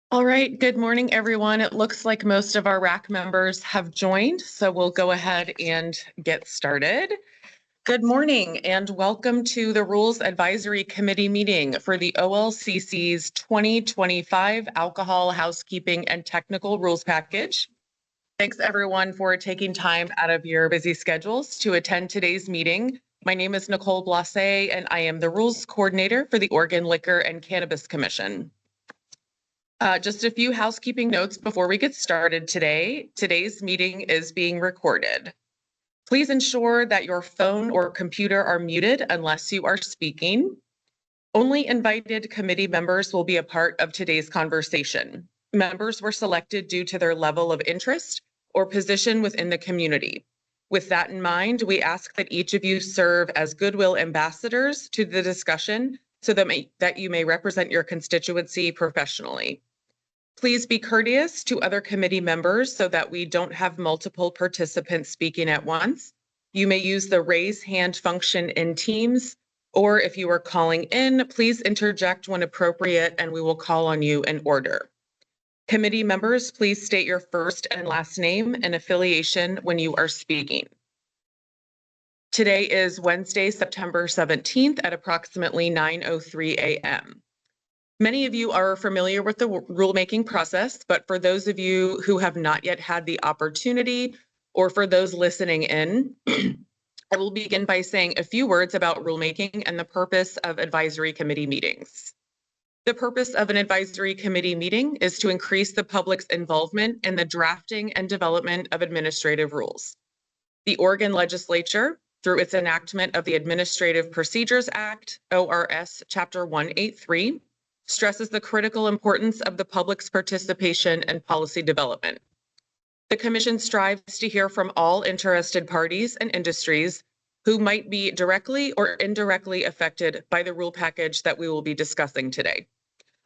All right, good morning, everyone. It looks like most of our RAC members have joined, so we'll go ahead and get started. Good morning and welcome to the Rules Advisory Committee meeting for the OLCC's 2025 Alcohol, Housekeeping, and Technical Rules Package. Thanks, everyone, for taking time out of your busy schedules to attend today's meeting. My name is Nicole Blase, and I am the Rules Coordinator for the Oregon Liquor and Cannabis Commission. Just a few housekeeping notes before we get started today. Today's meeting is being recorded. Please ensure that your phone or computer are muted unless you are speaking. Only invited committee members will be a part of today's conversation. Members were selected due to their level of interest or position within the community. With that in mind, we ask that each of you serve as goodwill ambassadors to the discussion so that you may represent your constituency professionally. Please be courteous to other committee members so that we don't have multiple participants speaking at once. You may use the raise hand function in Teams, or if you are calling in, please interject when appropriate and we will call on you in order. Committee members, please state your first and last name and affiliation when you are speaking. Today is Wednesday, September 17th at approximately 9:03 a.m. Many of you are familiar with the rulemaking process, but for those of you who have not yet had the opportunity, or for those listening in, I will begin by saying a few words about rulemaking and the purpose of advisory committee meetings. The purpose of an advisory committee meeting is to increase the public's involvement in the drafting and development of administrative rules. The Oregon legislature, through its enactment of the Administrative Procedures Act, ORS Chapter 183, stresses the critical importance of the public's participation in policy development. The Commission strives to hear from all interested parties and industries who might be directly or indirectly affected by the rule package that we will be discussing today.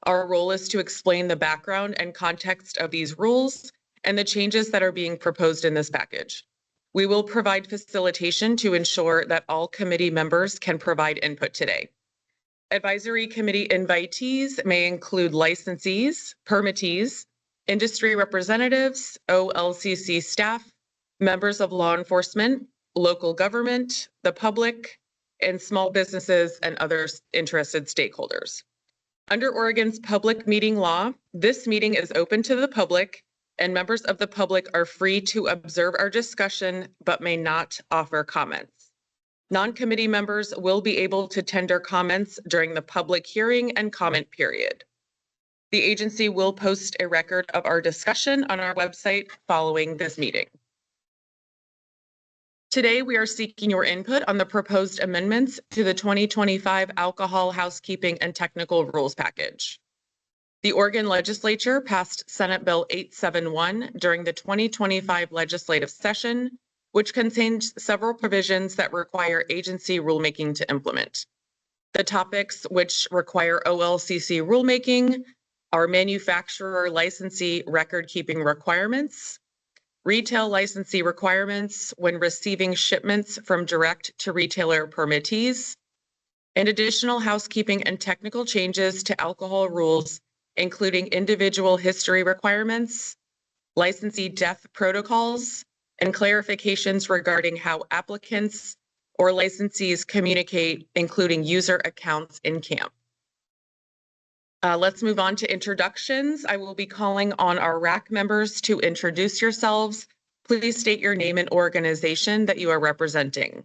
Our role is to explain the background and context of these rules and the changes that are being proposed in this package. We will provide facilitation to ensure that all committee members can provide input today. Advisory committee invitees may include licensees, permittees, industry representatives, OLCC staff, members of law enforcement, local government, the public, and small businesses and other interested stakeholders. Under Oregon's public meeting law, this meeting is open to the public, and members of the public are free to observe our discussion but may not offer comments. Non-committee members will be able to tender comments during the public hearing and comment period. The agency will post a record of our discussion on our website following this meeting. Today, we are seeking your input on the proposed amendments to the 2025 Alcohol, Housekeeping, and Technical Rules Package. The Oregon legislature passed Senate Bill 871 during the 2025 legislative session, which contains several provisions that require agency rulemaking to implement. The topics which require OLCC rulemaking are manufacturer licensee record-keeping requirements, retail licensee requirements when receiving shipments from direct-to-retailer permittees, and additional housekeeping and technical changes to alcohol rules, including individual history requirements, licensee death protocols, and clarifications regarding how applicants or licensees communicate, including user accounts in camp. Let's move on to introductions. I will be calling on our RAC members to introduce yourselves. Please state your name and organization that you are representing.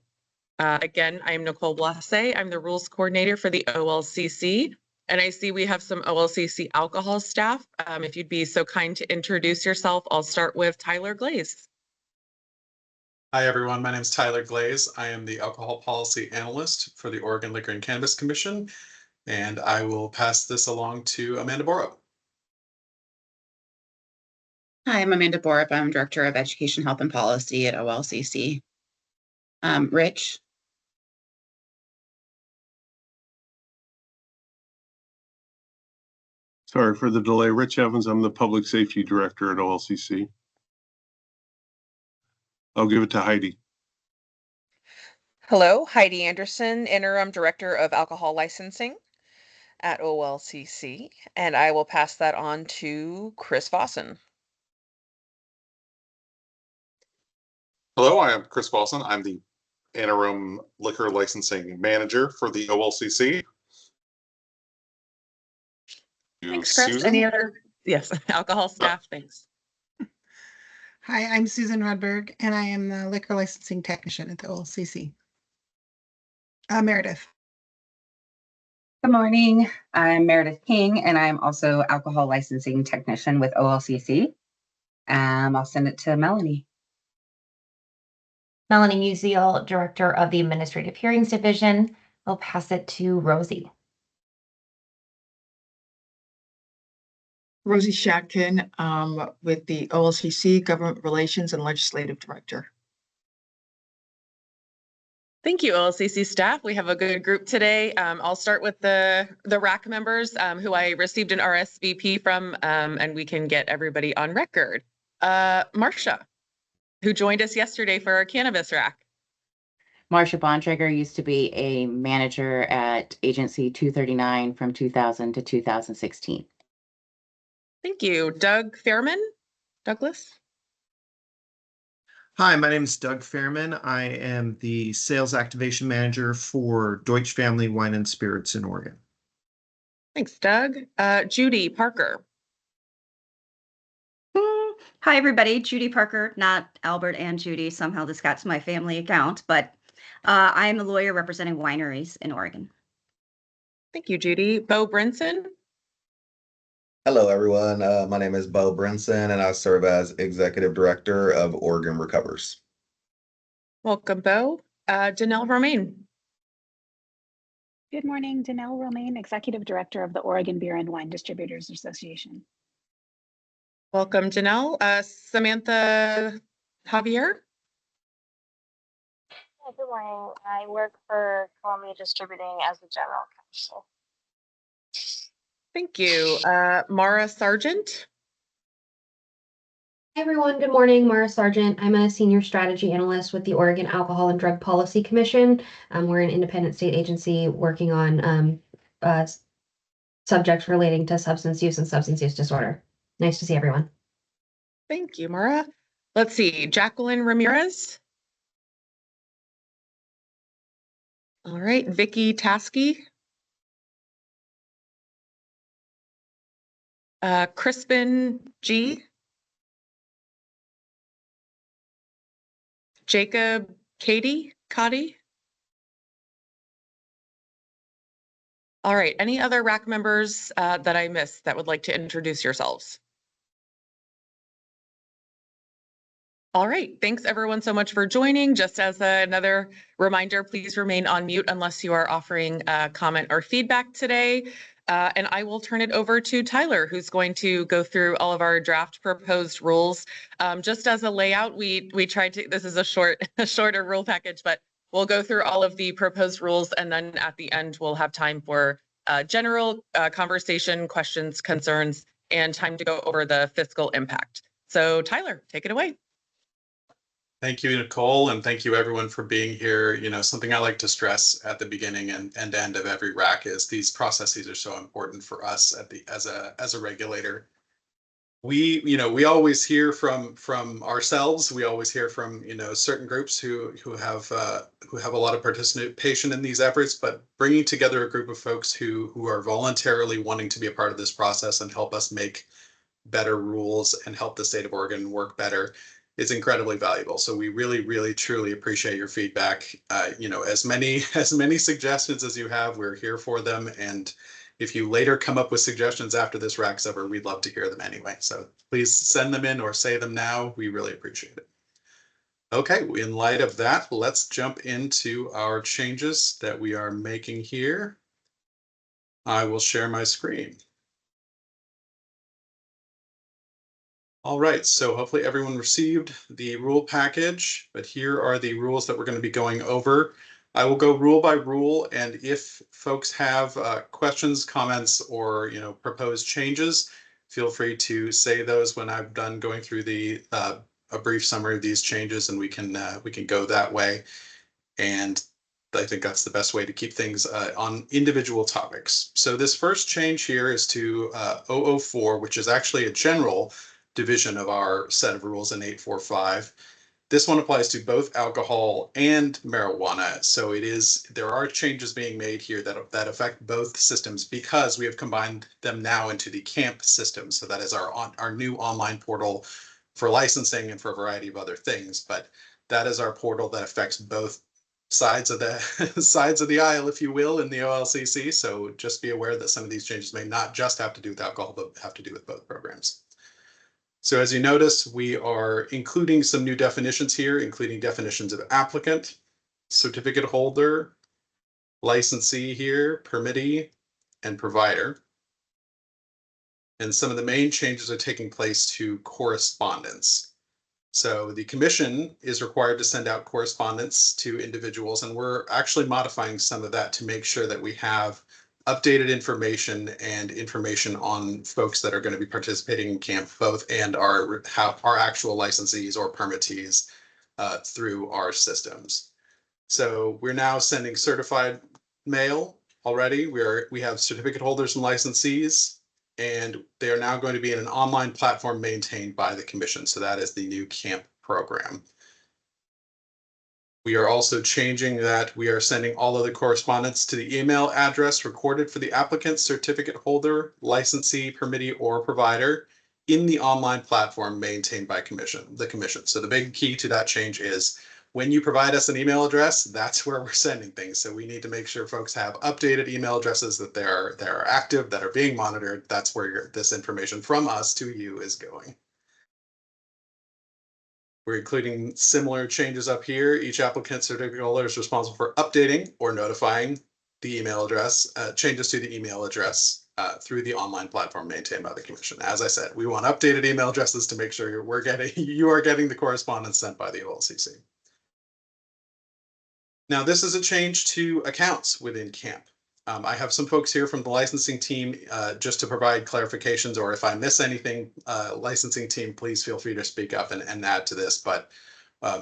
Again, I'm Nicole Blase. I'm the Rules Coordinator for the OLCC, and I see we have some OLCC alcohol staff. If you'd be so kind to introduce yourself, I'll start with Tyler Glaze. Hi, everyone. My name is Tyler Glaze. I am the Alcohol Policy Analyst for the Oregon Liquor and Cannabis Commission, and I will pass this along to Amanda Borup. Hi, I'm Amanda Borup. I'm Director of Education, Health, and Policy at OLCC. Rich. Sorry for the delay. Rich Evans, I'm the Public Safety Director at OLCC. I'll give it to Heidi. Hello, Heidi Anderson, Interim Director of Alcohol Licensing. at OLCC, and I will pass that on to Chris Fossen. Hello, I am Chris Paulson. I'm the interim liquor licensing manager for the OLCC. Thanks, Chris. Susan? Any other? Yes, alcohol staff, thanks. Hi, I'm Susan Rudberg, and I am the liquor licensing technician at the OLCC. Meredith. Good morning. I'm Meredith King, and I'm also alcohol licensing technician with OLCC. I'll send it to Melanie. Melanie Musial, Director of the Administrative Hearings Division. I'll pass it to Rosie. Rosie Shatkin with the OLCC Government Relations and Legislative Director. Thank you, OLCC staff. We have a good group today. I'll start with the RAC members who I received an RSVP from, and we can get everybody on record. Marcia, who joined us yesterday for our cannabis RAC. Marcia Bontrager used to be a manager at Agency 239 from 2000 to 2016. Thank you. Doug Fairman, Douglas. Hi, my name is Doug Fairman. I am the Sales Activation Manager for Deutsch Family Wine and Spirits in Oregon. Thanks, Doug. Judy Parker. Hi, everybody. Judy Parker, not Albert and Judy. Somehow this got to my family account, but I am a lawyer representing wineries in Oregon. Thank you, Judy. Bo Brinson. Hello, everyone. My name is Bo Brinson, and I serve as Executive Director of Oregon Recovers. Welcome, Bo. Danelle Romaine. Good morning, Danelle Romaine, Executive Director of the Oregon Beer and Wine Distributors Association. Welcome, Danelle. Samantha Javier. Good morning. I work for Columbia Distributing as the General Counsel. Thank you. Mara Sargent. Hi, everyone. Good morning. Mara Sargent. I'm a senior strategy analyst with the Oregon Alcohol and Drug Policy Commission. We're an independent state agency working on subjects relating to substance use and substance use disorder. Nice to see everyone. Thank you, Mara. Let's see. Jacqueline Ramirez. All right. Vicky Taskey. Crispin G. Jacob Cotty. All right. Any other RAC members that I missed that would like to introduce yourselves? All right. Thanks everyone so much for joining. Just as another reminder, please remain on mute unless you are offering comment or feedback today. And I will turn it over to Tyler, who's going to go through all of our draft proposed rules. Just as a layout, we tried to, this is a shorter rule package, but we'll go through all of the proposed rules, and then at the end, we'll have time for general conversation, questions, concerns, and time to go over the fiscal impact. So Tyler, take it away. Thank you, Nicole, and thank you everyone for being here. You know, something I like to stress at the beginning and end of every RAC is these processes are so important for us as a regulator. We always hear from ourselves. We always hear from certain groups who have a lot of participation in these efforts, but bringing together a group of folks who are voluntarily wanting to be a part of this process and help us make better rules and help the state of Oregon work better is incredibly valuable. So we really, really, truly appreciate your feedback. As many suggestions as you have, we're here for them. And if you later come up with suggestions after this RAC's over, we'd love to hear them anyway. So please send them in or say them now. We really appreciate it. Okay, in light of that, let's jump into our changes that we are making here. I will share my screen. All right, so hopefully everyone received the rule package, but here are the rules that we're going to be going over. I will go rule by rule, and if folks have questions, comments, or proposed changes, feel free to say those when I'm done going through a brief summary of these changes, and we can go that way. And I think that's the best way to keep things on individual topics. So this first change here is to 004, which is actually a general division of our set of rules in 845. This one applies to both alcohol and marijuana. So there are changes being made here that affect both systems because we have combined them now into the CAMP system. So that is our new online portal for licensing and for a variety of other things. But that is our portal that affects both sides of the sides of the aisle, if you will, in the OLCC. So just be aware that some of these changes may not just have to do with alcohol, but have to do with both programs. So as you notice, we are including some new definitions here, including definitions of applicant, certificate holder, licensee here, permittee, and provider. And some of the main changes are taking place to correspondence. So the commission is required to send out correspondence to individuals, and we're actually modifying some of that to make sure that we have updated information and information on folks that are going to be participating in camp, both and our actual licensees or permittees through our systems. So we're now sending certified mail already. We have certificate holders and licensees, and they are now going to be in an online platform maintained by the commission. So that is the new CAMP program. We are also changing that we are sending all of the correspondence to the email address recorded for the applicant, certificate holder, licensee, permittee, or provider in the online platform maintained by the commission. So the big key to that change is when you provide us an email address, that's where we're sending things. So we need to make sure folks have updated email addresses, that they're active, that are being monitored. That's where this information from us to you is going. We're including similar changes up here. Each applicant certificate holder is responsible for updating or notifying the email address, changes to the email address through the online platform maintained by the commission. As I said, we want updated email addresses to make sure you are getting the correspondence sent by the OLCC. Now, this is a change to accounts within CAMP. I have some folks here from the licensing team just to provide clarifications, or if I miss anything, licensing team, please feel free to speak up and add to this. But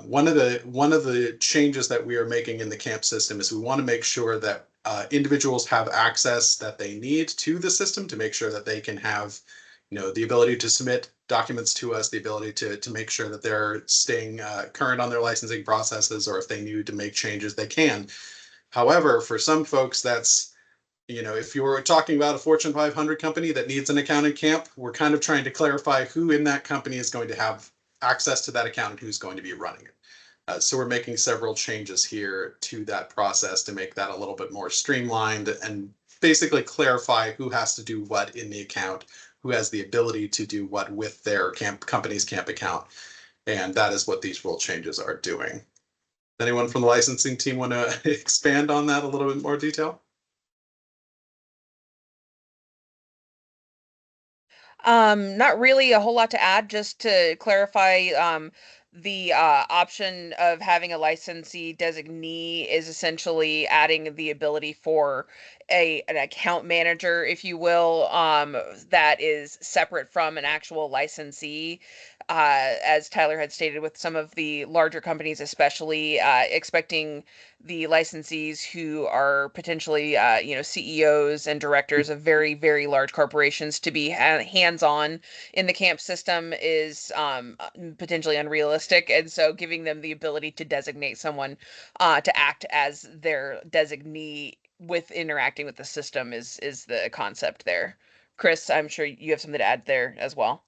one of the changes that we are making in the CAMP system is we want to make sure that individuals have access that they need to the system to make sure that they can have, the ability to submit documents to us, the ability to make sure that they're staying current on their licensing processes, or if they need to make changes, they can. However, for some folks, that's, if you were talking about a Fortune 500 company that needs an account in CAMP, we're kind of trying to clarify who in that company is going to have access to that account and who's going to be running it. So we're making several changes here to that process to make that a little bit more streamlined and basically clarify who has to do what in the account, who has the ability to do what with their company's CAMP account. And that is what these rule changes are doing. Anyone from the licensing team want to expand on that a little bit more detail? Not really a whole lot to add, just to clarify, the option of having a licensee designee is essentially adding the ability for an account manager, if you will, that is separate from an actual licensee. As Tyler had stated, with some of the larger companies, especially expecting the licensees who are potentially, CEOs and directors of very, very large corporations to be hands-on in the CAMP system is potentially unrealistic. And so giving them the ability to designate someone to act as their designee with interacting with the system is the concept there. Chris, I'm sure you have something to add there as well.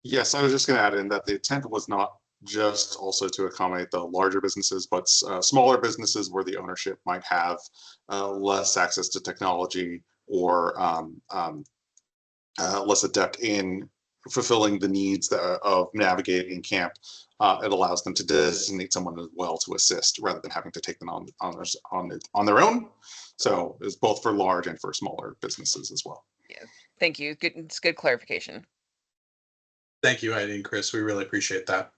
Yes, I was just going to add in that the intent was not just also to accommodate the larger businesses, but smaller businesses where the ownership might have less access to technology or less adept in fulfilling the needs of navigating CAMP. It allows them to designate someone as well to assist rather than having to take them on their own. So it's both for large and for smaller businesses as well. Yeah, thank you. Good, it's good clarification. Thank you, Heidi and Chris. We really appreciate that.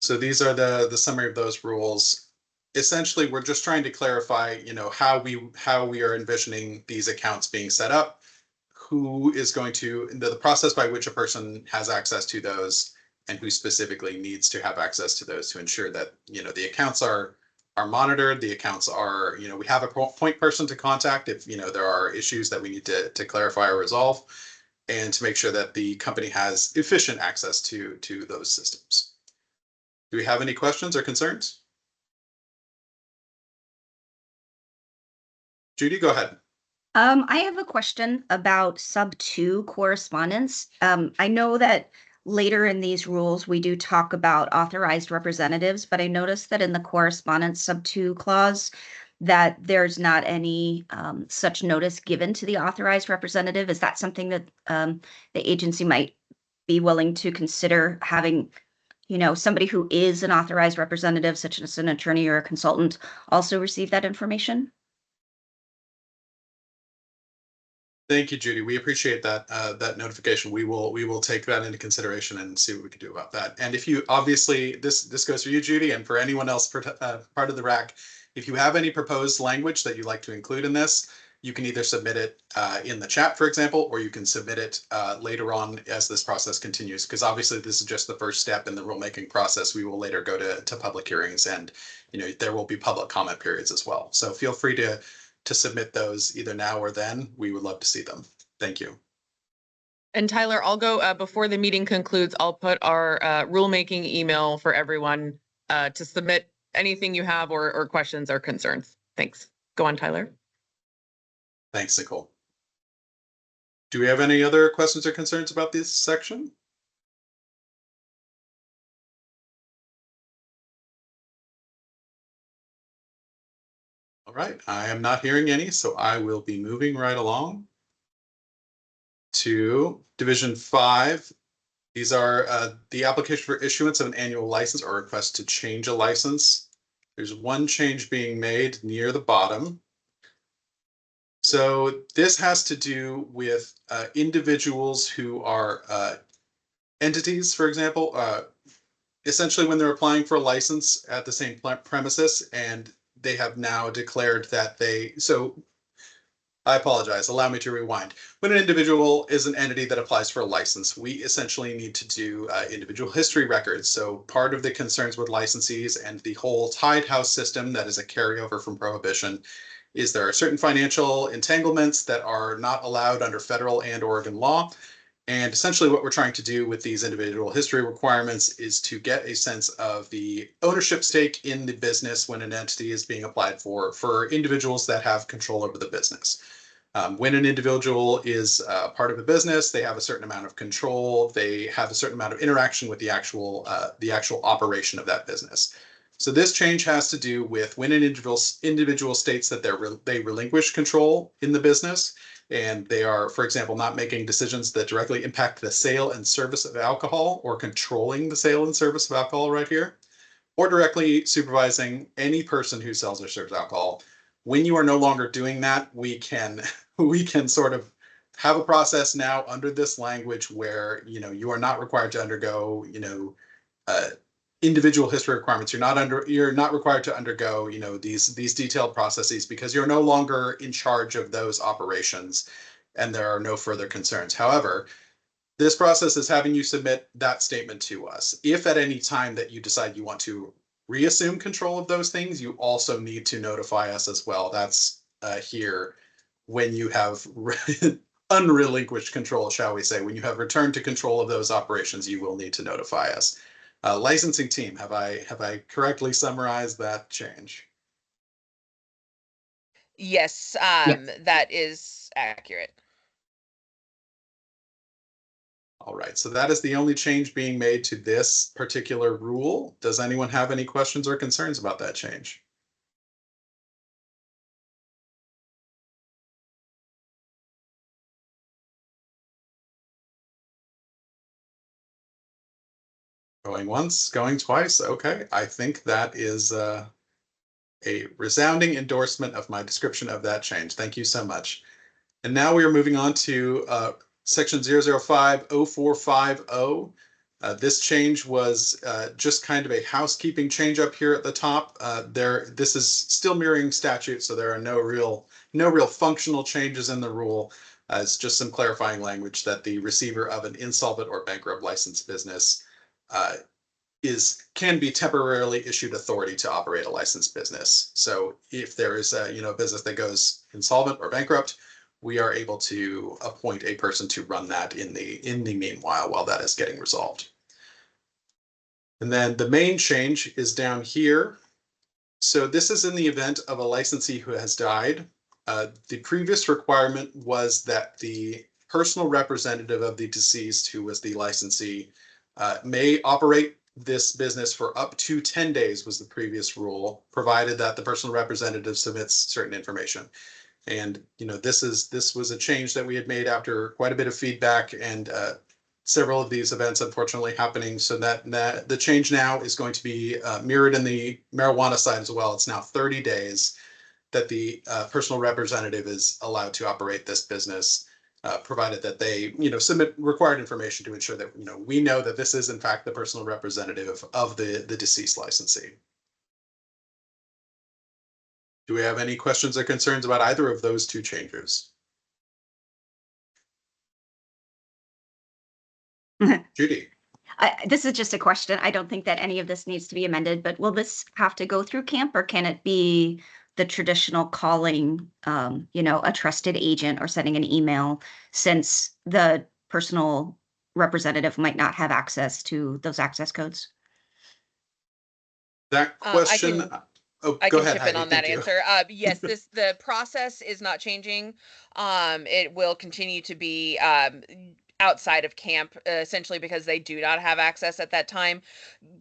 So these are the summary of those rules. Essentially, we're just trying to clarify, how we are envisioning these accounts being set up, who is going to, the process by which a person has access to those, and who specifically needs to have access to those to ensure that, the accounts are monitored, the accounts are, we have a point person to contact if, there are issues that we need to clarify or resolve, and to make sure that the company has efficient access to those systems. Do we have any questions or concerns? Judy, go ahead. I have a question about sub 2 correspondence. I know that later in these rules, we do talk about authorized representatives, but I noticed that in the correspondence sub 2 clause, that there's not any such notice given to the authorized representative. Is that something that the agency might be willing to consider having, somebody who is an authorized representative, such as an attorney or a consultant, also receive that information? Thank you, Judy. We appreciate that that notification. We will take that into consideration and see what we can do about that. And if you, obviously, this goes for you, Judy, and for anyone else part of the RAC, if you have any proposed language that you'd like to include in this, you can either submit it in the chat, for example, or you can submit it later on as this process continues. Because obviously, this is just the first step in the rulemaking process. We will later go to public hearings, and there will be public comment periods as well. So feel free to submit those either now or then. We would love to see them. Thank you. And Tyler, I'll go before the meeting concludes. I'll put our rulemaking email for everyone to submit anything you have or questions or concerns. Thanks. Go on, Tyler. Thanks, Nicole. Do we have any other questions or concerns about this section? All right, I am not hearing any, so I will be moving right along to Division 5. These are the application for issuance of an annual license or request to change a license. There's one change being made near the bottom. So this has to do with individuals who are entities, for example, essentially when they're applying for a license at the same premises, and they have now declared that so I apologize, allow me to rewind. When an individual is an entity that applies for a license, we essentially need to do individual history records. So part of the concerns with licensees and the whole tied house system that is a carryover from prohibition is there are certain financial entanglements that are not allowed under federal and Oregon law. And essentially what we're trying to do with these individual history requirements is to get a sense of the ownership stake in the business when an entity is being applied for individuals that have control over the business. When an individual is part of a business, they have a certain amount of control. They have a certain amount of interaction with the actual operation of that business. So this change has to do with when an individual states that they relinquish control in the business, and they are, for example, not making decisions that directly impact the sale and service of alcohol, or controlling the sale and service of alcohol right here, or directly supervising any person who sells or serves alcohol. When you are no longer doing that, we can sort of have a process now under this language where you are not required to undergo individual history requirements. You're not required to undergo these detailed processes because you're no longer in charge of those operations, and there are no further concerns. However, this process is having you submit that statement to us. If at any time that you decide you want to reassume control of those things, you also need to notify us as well. That's here when you have unrelinquished control, shall we say. When you have returned to control of those operations, you will need to notify us. Licensing team, have I correctly summarized that change? Yes, that is accurate. All right, so that is the only change being made to this particular rule. Does anyone have any questions or concerns about that change? Going once, going twice. Okay, I think that is a resounding endorsement of my description of that change. Thank you so much. And now we are moving on to section 0050450. This change was just kind of a housekeeping change up here at the top. This is still mirroring statute, so there are no real functional changes in the rule. It's just some clarifying language that the receiver of an insolvent or bankrupt licensed business can be temporarily issued authority to operate a licensed business. So if there is a business that goes insolvent or bankrupt, we are able to appoint a person to run that in the meanwhile while that is getting resolved. And then the main change is down here. So this is in the event of a licensee who has died. The previous requirement was that the personal representative of the deceased, who was the licensee, may operate this business for up to 10 days was the previous rule, provided that the personal representative submits certain information. And this was a change that we had made after quite a bit of feedback and several of these events unfortunately happening. So that the change now is going to be mirrored in the marijuana side as well. It's now 30 days that the personal representative is allowed to operate this business, provided that they submit required information to ensure that we know that this is in fact the personal representative of the deceased licensee. Do we have any questions or concerns about either of those two changes? Judy. This is just a question. I don't think that any of this needs to be amended, but will this have to go through camp, or can it be the traditional calling, a trusted agent or sending an email, since the personal representative might not have access to those access codes? That question. I Go can ahead, chip in Heidi. on that Thank you. answer. Yes, the process is not changing. It will continue to be outside of camp, essentially because they do not have access at that time.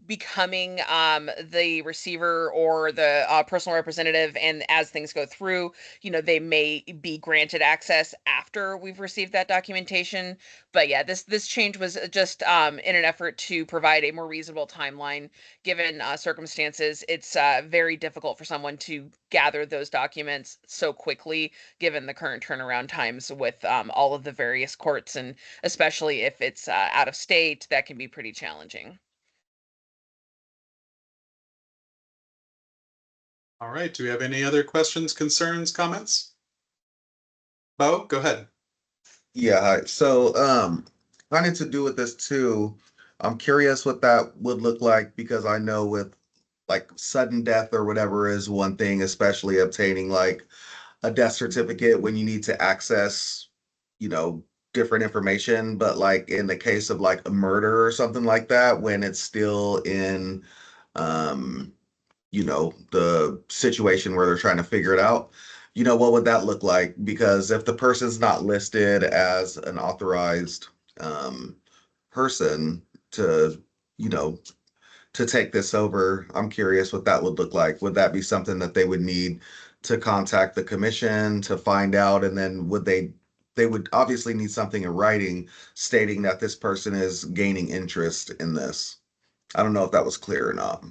Becoming the receiver or the personal representative, and as things go through, they may be granted access after we've received that documentation. But yeah, this change was just in an effort to provide a more reasonable timeline given circumstances. It's very difficult for someone to gather those documents so quickly given the current turnaround times with all of the various courts, and especially if it's out of state, that can be pretty challenging. All right. Do we have any other questions, concerns, comments? Bo, go ahead. Yeah, hi. So, kind of to do with this too, I'm curious what that would look like, because I know with like sudden death or whatever is one thing, especially obtaining like a death certificate when you need to access, you know, different information. But like in the case of like a murder or something like that, when it's still in, um, the situation where they're trying to figure it out, what would that look like? Because if the person's not listed as an authorized person to, you know, to take this over, I'm curious what that would look like. Would that be something that they would need to contact the commission to find out? And then they would obviously need something in writing stating that this person is gaining interest in this. I don't know if that was clear or not.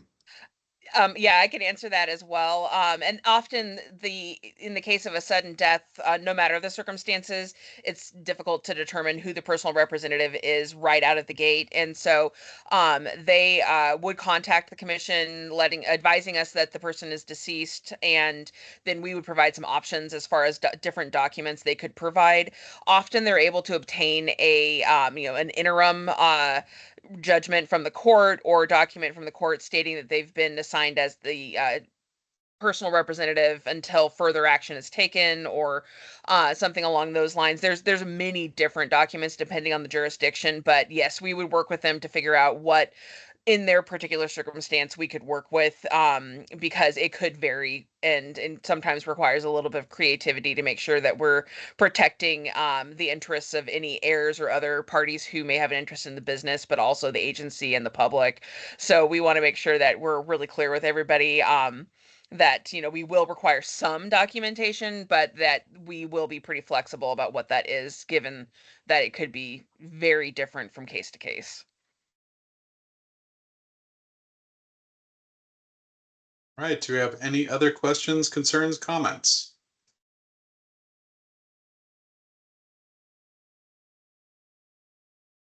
Yeah, I can answer that as well. And often in the case of a sudden death, no matter the circumstances, it's difficult to determine who the personal representative is right out of the gate. And so they would contact the commission, advising us that the person is deceased, and then we would provide some options as far as different documents they could provide. Often they're able to obtain an interim judgment from the court or document from the court stating that they've been assigned as the personal representative until further action is taken, or something along those lines. There's many different documents depending on the jurisdiction, but yes, we would work with them to figure out what in their particular circumstance we could work with, because it could vary and sometimes requires a little bit of creativity to make sure that we're protecting the interests of any heirs or other parties who may have an interest in the business, but also the agency and the public. So we want to make sure that we're really clear with everybody, that we will require some documentation, but that we will be pretty flexible about what that is, given that it could be very different from case to case. All right. Do we have any other questions, concerns, comments?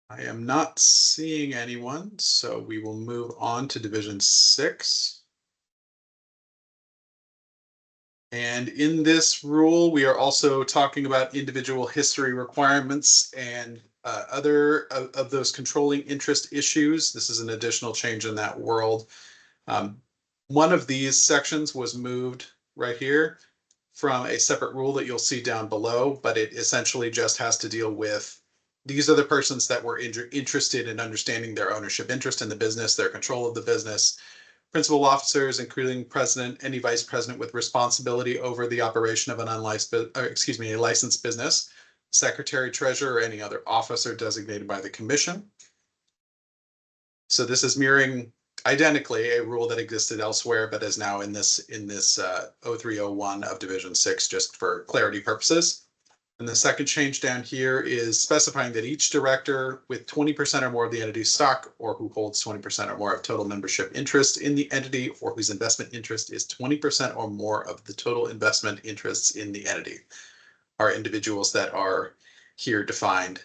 I am not seeing anyone, so we will move on to Division 6. And in this rule, we are also talking about individual history requirements and other of those controlling interest issues. This is an additional change in that world. One of these sections was moved right here from a separate rule that you'll see down below, but it essentially just has to deal with these are the persons that were interested in understanding their ownership interest in the business, their control of the business. Principal officers, including president, any vice president with responsibility over the operation of an a licensed business, secretary, treasurer, or any other officer designated by the commission. So this is mirroring identically a rule that existed elsewhere, but is now in this 0301 of Division 6, just for clarity purposes. And the second change down here is specifying that each director with 20% or more of the entity's stock, or who holds 20% or more of total membership interest in the entity, or whose investment interest is 20% or more of the total investment interests in the entity, are individuals that are here defined.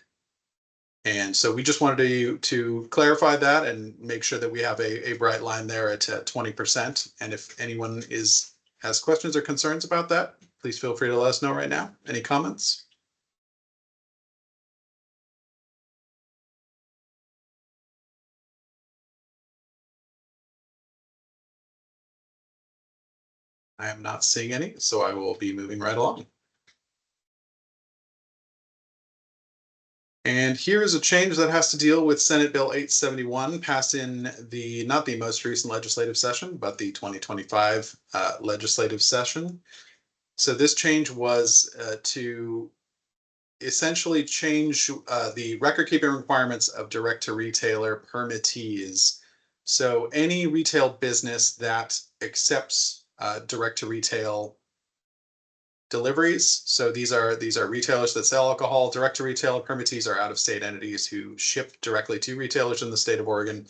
And so we just wanted to clarify that and make sure that we have a bright line there at 20%. And if anyone has questions or concerns about that, please feel free to let us know right now. Any comments? I am not seeing any, so I will be moving right along. And here is a change that has to deal with Senate Bill 871, passed in not the most recent legislative session, but the 2025 legislative session. So this change was to essentially change the record keeping requirements of direct to retailer permittees. So any retail business that accepts direct to retail deliveries. So these are retailers that sell alcohol. Direct to retailer permittees are out of state entities who ship directly to retailers in the state of Oregon.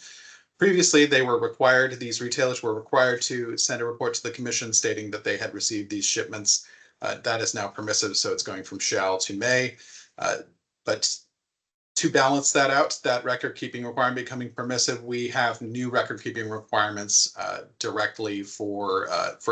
Previously, these retailers were required to send a report to the commission stating that they had received these shipments. That is now permissive, so it's going from shall to may. But to balance that out, that record keeping requirement becoming permissive, we have new record keeping requirements directly for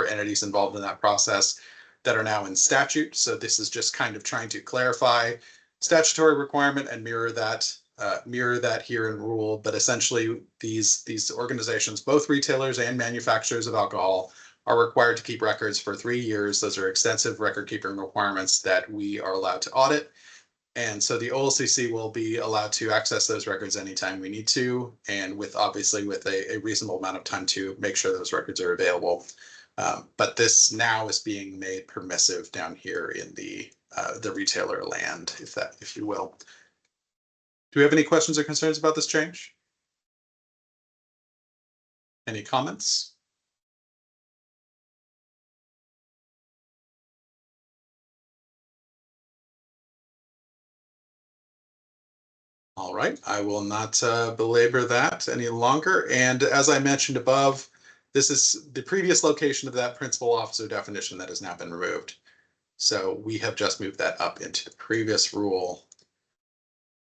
entities involved in that process that are now in statute. So this is just kind of trying to clarify statutory requirement and mirror that here in rule. But essentially, these organizations, both retailers and manufacturers of alcohol, are required to keep records for 3 years. Those are extensive record keeping requirements that we are allowed to audit. And so the OLCC will be allowed to access those records anytime we need to, and obviously with a reasonable amount of time to make sure those records are available. But this now is being made permissive down here in the retailer land, if you will. Do we have any questions or concerns about this change? Any comments? All right, I will not belabor that any longer. And as I mentioned above, this is the previous location of that principal officer definition that has now been removed. So we have just moved that up into the previous rule.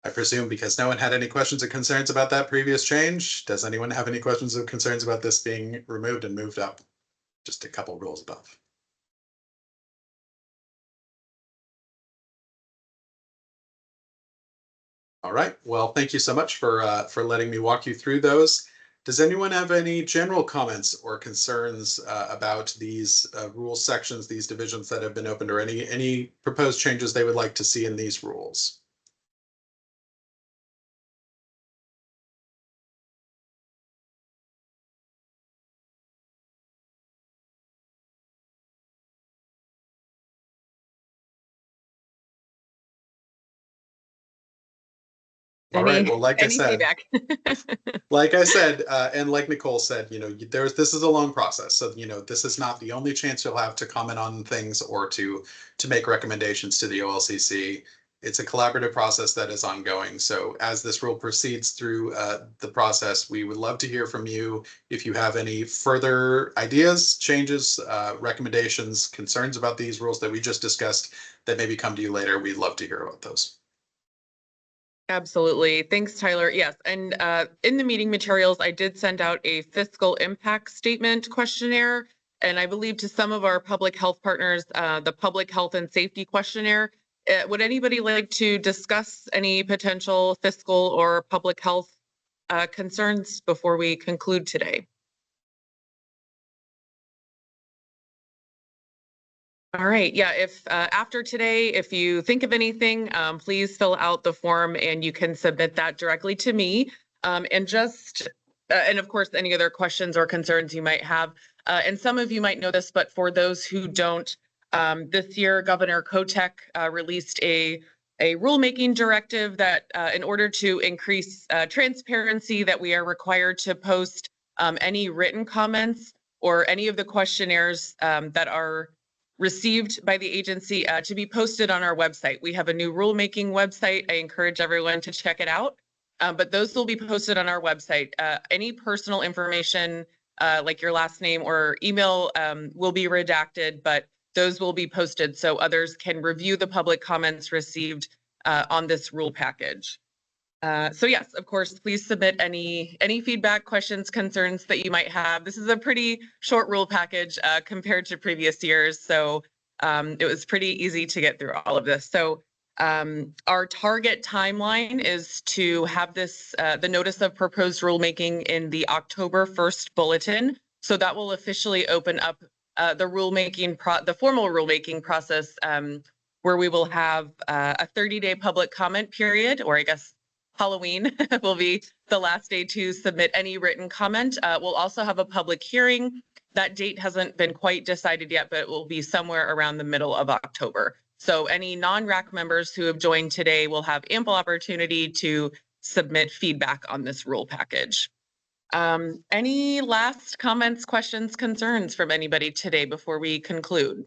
I presume because no one had any questions or concerns about that previous change. Does anyone have any questions or concerns about this being removed and moved up just a couple rules above? All right, well, thank you so much for letting me walk you through those. Does anyone have any general comments or concerns about these rule sections, these divisions that have been opened, or any proposed changes they would like to see in these rules? All right. Well, like I said, and like Nicole said, this is a long process. So, this is not the only chance you'll have to comment on things or to make recommendations to the OLCC. It's a collaborative process that is ongoing. So as this rule proceeds through the process, we would love to hear from you. If you have any further ideas, changes, recommendations, concerns about these rules that we just discussed that maybe come to you later, we'd love to hear about those. Absolutely. Thanks, Tyler. Yes. And in the meeting materials, I did send out a fiscal impact statement questionnaire. And I believe to some of our public health partners, the public health and safety questionnaire. Would anybody like to discuss any potential fiscal or public health concerns before we conclude today? All right, yeah, if after today, if you think of anything, please fill out the form and you can submit that directly to me. And of course, any other questions or concerns you might have. And some of you might know this, but for those who don't, this year, Governor Kotek released a rulemaking directive that in order to increase transparency, that we are required to post any written comments or any of the questionnaires that are received by the agency to be posted on our website. We have a new rulemaking website. I encourage everyone to check it out. But those will be posted on our website. Any personal information like your last name or email will be redacted, but those will be posted so others can review the public comments received on this rule package. So yes, of course, please submit any feedback, questions, concerns that you might have. This is a pretty short rule package compared to previous years, so it was pretty easy to get through all of this. So our target timeline is to have this, the notice of proposed rulemaking in the October 1st bulletin. So that will officially open up the formal rulemaking process where we will have a 30-day public comment period, or I guess Halloween will be the last day to submit any written comment. We'll also have a public hearing. That date hasn't been quite decided yet, but it will be somewhere around the middle of October. So any non-RAC members who have joined today will have ample opportunity to submit feedback on this rule package. Any last comments, questions, concerns from anybody today before we conclude?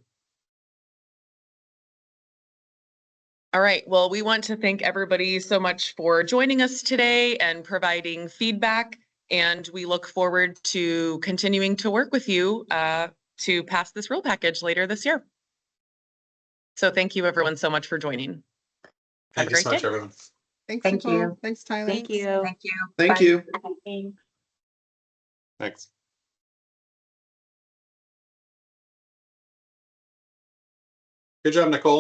All right, well, we want to thank everybody so much for joining us today and providing feedback, and we look forward to continuing to work with you to pass this rule package later this year. So thank you everyone so much for joining. Thank you so much, everyone. Thanks, Thank Nicole. you. Thanks, Tyler. Thank you. Thank you. Thank Bye. you. Thanks. Good job, Nicole.